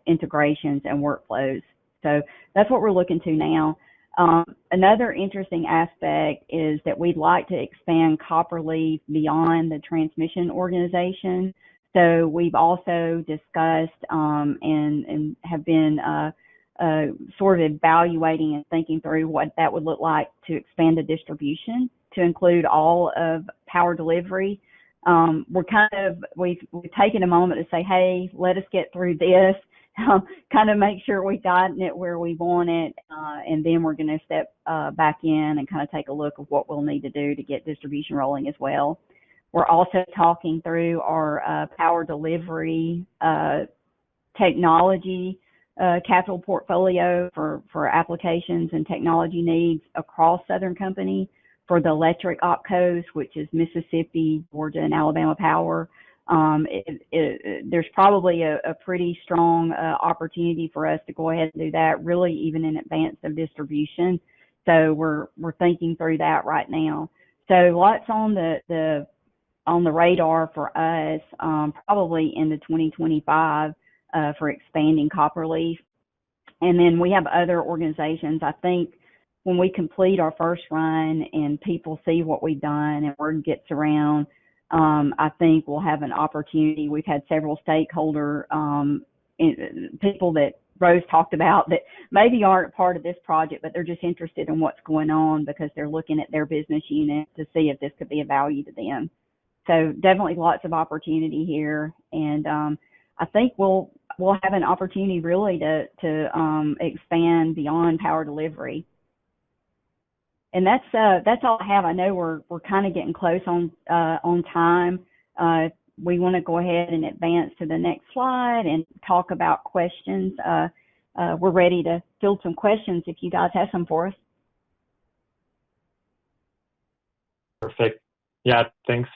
E: integrations and workflows. So that's what we're looking to now. Another interesting aspect is that we'd like to expand Copperleaf beyond the transmission organization. So we've also discussed and have been sort of evaluating and thinking through what that would look like to expand the distribution to include all of power delivery. We've taken a moment to say, hey, let us get through this, kind of make sure we've gotten it where we want it, and then we're going to step back in and kind of take a look at what we'll need to do to get distribution rolling as well. We're also talking through our power delivery technology capital portfolio for applications and technology needs across Southern Company for the electric opcos, which is Mississippi, Georgia, and Alabama Power. There's probably a pretty strong opportunity for us to go ahead and do that, really even in advance of distribution. So we're thinking through that right now. So lots on the radar for us, probably into 2025 for expanding Copperleaf. And then we have other organizations. I think when we complete our first run and people see what we've done and word gets around, I think we'll have an opportunity. We've had several stakeholder people that Rose talked about that maybe aren't part of this project, but they're just interested in what's going on because they're looking at their business unit to see if this could be of value to them. So definitely lots of opportunity here, and I think we'll have an opportunity really to expand beyond power delivery. And that's all I have. I know we're kind of getting close on time. We want to go ahead and advance to the next slide and talk about questions. We're ready to field some questions if you guys have some for us.
B: Perfect. Yeah, thanks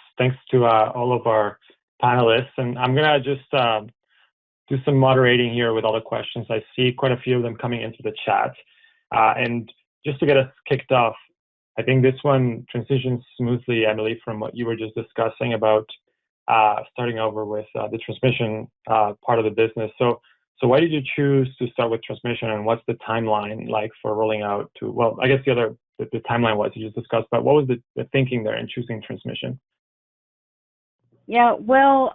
B: to all of our panelists. And I'm gonna just do some moderating here with all the questions. I see quite a few of them coming into the chat. And just to get us kicked off, I think this one transitions smoothly, Emily, from what you were just discussing about starting over with the transmission part of the business. So why did you choose to start with transmission, and what's the timeline like for rolling out to, well, I guess the timeline was you just discussed, but what was the thinking there in choosing transmission?
E: Yeah, well,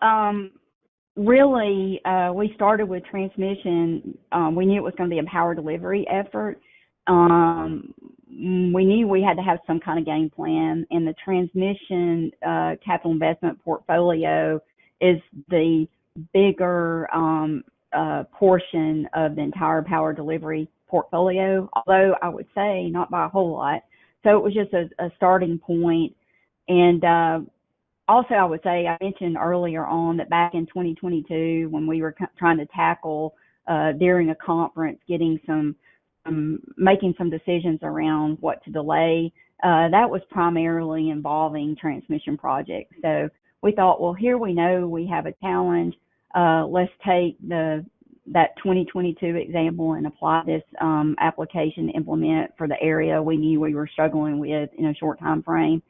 E: really, we started with transmission. We knew it was going to be a power delivery effort. We knew we had to have some kind of game plan, and the transmission capital investment portfolio is the bigger portion of the entire power delivery portfolio, although I would say not by a whole lot. So it was just a starting point. And also, I would say, I mentioned earlier on that back in 2022, when we were trying to tackle during a conference, making some decisions around what to delay, that was primarily involving transmission projects. So we thought, well, here we know we have a challenge. Let's take that 2022 example and apply this application to implement for the area we knew we were struggling with in a short time frame.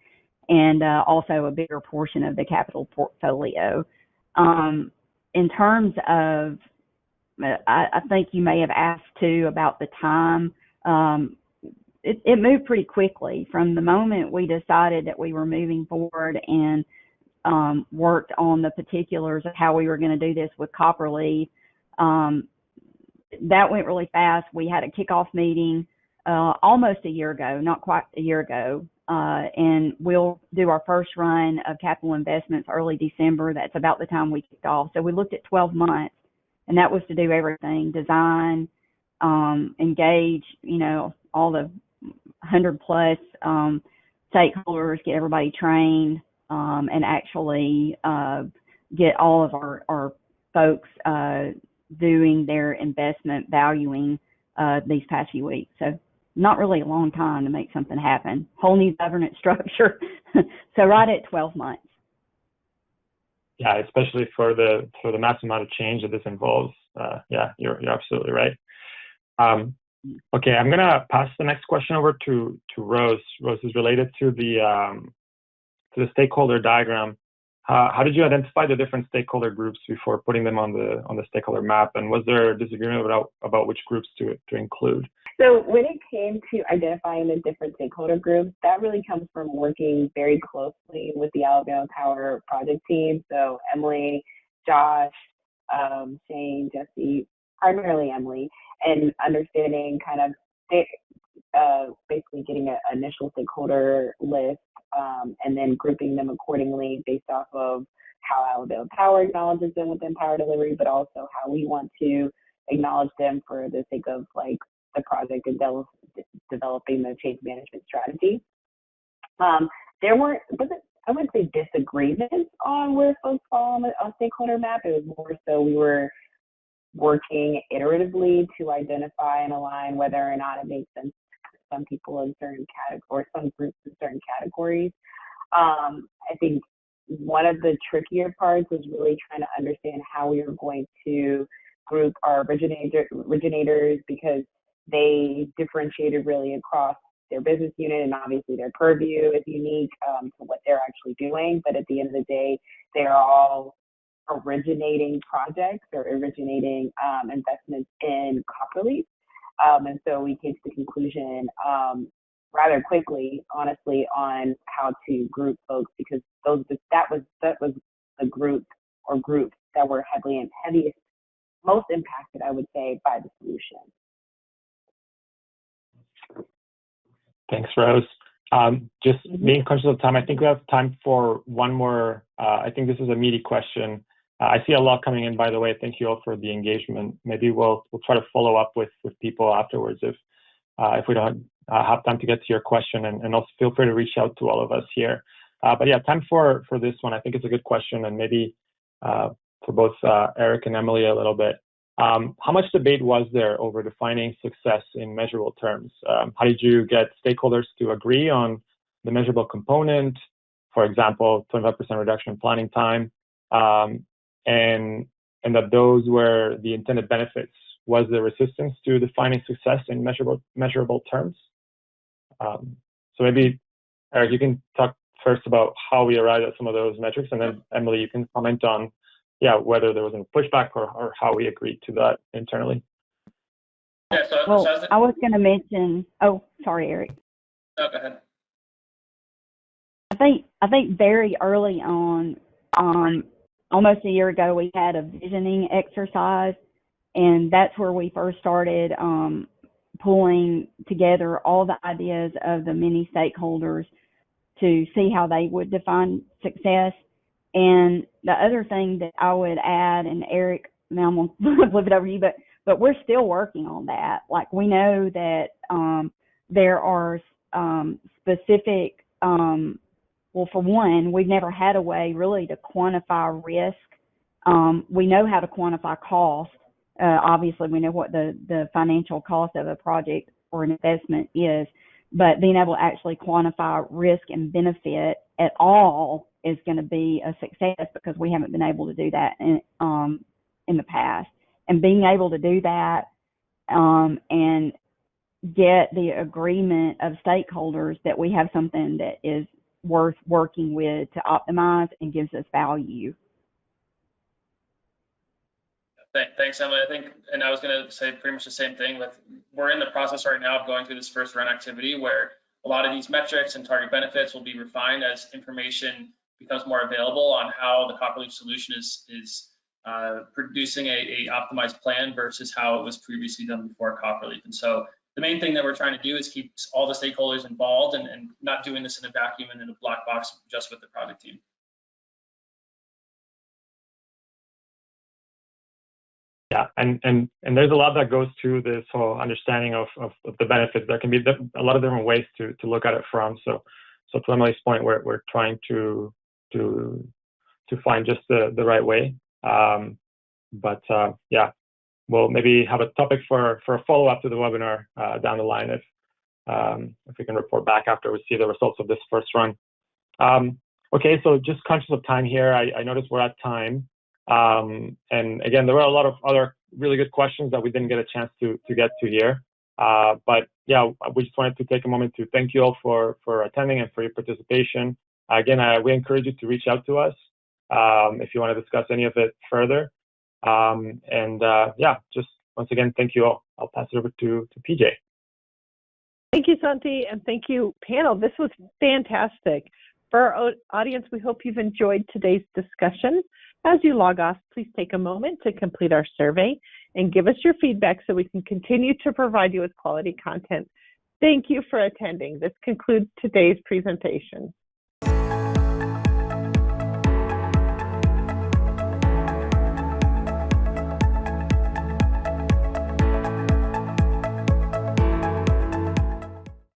E: and also a bigger portion of the capital portfolio. In terms of, I think you may have asked too about the time. It moved pretty quickly from the moment we decided that we were moving forward and worked on the particulars of how we were going to do this with Copperleaf. That went really fast. We had a kickoff meeting almost a year ago, not quite a year ago, and we'll do our first run of capital investments early December. That's about the time we kicked off. So we looked at 12 months, and that was to do everything: design, engage, all the 100 plus stakeholders, get everybody trained, and actually get all of our folks doing their investment valuing these past few weeks. So not really a long time to make something happen. Whole new governance structure. So right at 12 months.
B: Yeah, especially for the massive amount of change that this involves. Yeah, you're absolutely right. Okay, I'm gonna pass the next question over to Rose. Rose is related to the stakeholder diagram. How did you identify the different stakeholder groups before putting them on the stakeholder map? And was there disagreement about which groups to include?
C: So when it came to identifying the different stakeholder groups, that really comes from working very closely with the Alabama Power project team. So Emily, Josh, Shane, Jesse, primarily Emily, and understanding kind of basically getting an initial stakeholder list, and then grouping them accordingly based off of how Alabama Power acknowledges them within power delivery, but also how we want to acknowledge them for the sake of like the project and developing the change management strategy. There I wouldn't say disagreements on where folks fall on the stakeholder map. It was more so we were working iteratively to identify and align whether or not it makes sense to some people in certain categories or some groups in certain categories. I think one of the trickier parts was really trying to understand how we were going to group our originators, because they differentiated really across their business unit, and obviously their purview is unique to what they're actually doing. But at the end of the day, they are all originating projects or originating investments in Copperleaf. And so we came to the conclusion rather quickly, honestly, on how to group folks, because that was the group or groups that were heaviest, most impacted, I would say, by the solution.
B: Thanks, Rose. Just being conscious of time, I think we have time for one more. I think this is a meaty question. I see a lot coming in, by the way. Thank you all for the engagement. Maybe we'll try to follow up with people afterwards if we don't have time to get to your question, and also feel free to reach out to all of us here. But yeah, time for this one. I think it's a good question, and maybe for both Eric and Emily a little bit. How much debate was there over defining success in measurable terms? How did you get stakeholders to agree on the measurable component, for example, 25% reduction in planning time, and that those were the intended benefits? Was there resistance to defining success in measurable terms? So maybe, Eric, you can talk first about how we arrived at some of those metrics, and then Emily, you can comment on whether there was any pushback or how we agreed to that internally.
D: Yeah,
E: I was going to mention. Oh, sorry, Eric.
D: No, go ahead.
E: I think very early on, almost a year ago, we had a visioning exercise, and that's where we first started pulling together all the ideas of the many stakeholders to see how they would define success. And the other thing that I would add, and Eric, now I'm going to flip it over to you, but we're still working on that. Like, we know that there are specific, well, for one, we've never had a way really to quantify risk. We know how to quantify cost. Obviously, we know what the financial cost of a project or an investment is, but being able to actually quantify risk and benefit at all is going to be a success, because we haven't been able to do that in the past. And being able to do that and get the agreement of stakeholders that we have something that is worth working with to optimize and gives us value.
D: Thanks, Emily. I think, and I was going to say pretty much the same thing. We're in the process right now of going through this first run activity where a lot of these metrics and target benefits will be refined as information becomes more available on how the Copperleaf solution is producing a optimized plan versus how it was previously done before Copperleaf. And so the main thing that we're trying to do is keep all the stakeholders involved and not doing this in a vacuum and in a black box just with the product team.
B: Yeah, and there's a lot that goes to this whole understanding of the benefits. There can be a lot of different ways to look at it from. So to Emily's point, we're trying to find just the right way. Yeah, we'll maybe have a topic for a follow-up to the webinar down the line if we can report back after we see the results of this first run. Okay, so just conscious of time here, I noticed we're at time. And again, there were a lot of other really good questions that we didn't get a chance to get to here. But yeah, we just wanted to take a moment to thank you all for attending and for your participation. Again, we encourage you to reach out to us if you want to discuss any of it further. Yeah, just once again, thank you all. I'll pass it over to PJ.
A: Thank you, Santi, and thank you, panel. This was fantastic. For our audience, we hope you've enjoyed today's discussion. As you log off, please take a moment to complete our survey and give us your feedback so we can continue to provide you with quality content. Thank you for attending. This concludes today's presentation.